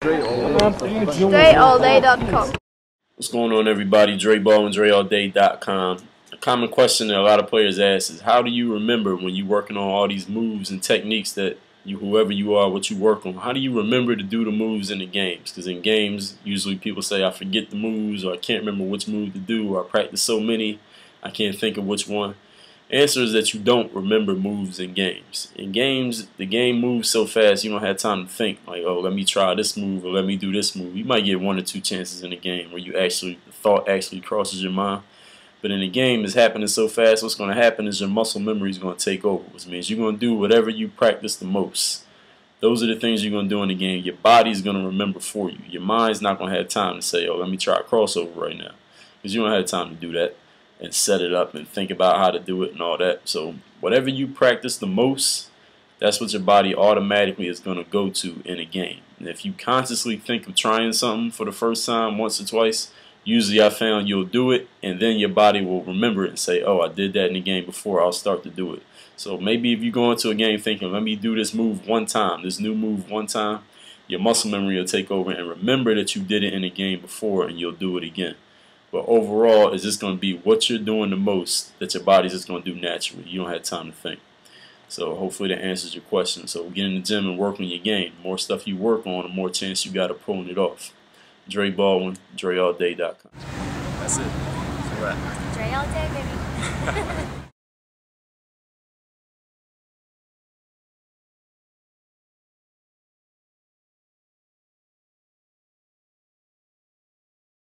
DreAllDay.com. What's going on, everybody? Dre Baldwin, DreAllDay.com. A common question that a lot of players ask is, how do you remember when you're working on all these moves and techniques that whoever you are, what you work on, how do you remember to do the moves in the games? Because in games, usually people say, I forget the moves, or I can't remember which move to do, or I practice so many, I can't think of which one. Answer is that you don't remember moves in games. In games, the game moves so fast you don't have time to think like, oh, let me try this move or let me do this move. You might get 1 or 2 chances in a game where the thought actually crosses your mind. But in a game, it's happening so fast, what's going to happen is your muscle memory is going to take over, which means you're going to do whatever you practice the most. Those are the things you're going to do in the game. Your body's going to remember for you. Your mind's not going to have time to say, oh, let me try a crossover right now, because you don't have time to do that and set it up and think about how to do it and all that. So whatever you practice the most, that's what your body automatically is going to go to in a game. And if you consciously think of trying something for the first time once or twice, usually I found you'll do it and then your body will remember it and say, oh, I did that in the game before, I'll start to do it. So maybe if you go into a game thinking, let me do this move one time, this new move one time, your muscle memory will take over and remember that you did it in a game before and you'll do it again. But overall, it's just going to be what you're doing the most that your body's just going to do naturally. You don't have time to think. So hopefully that answers your question. So get in the gym and work on your game. The more stuff you work on, the more chance you got of pulling it off. Dre Baldwin, DreAllDay.com. That's it. Dre all day, baby.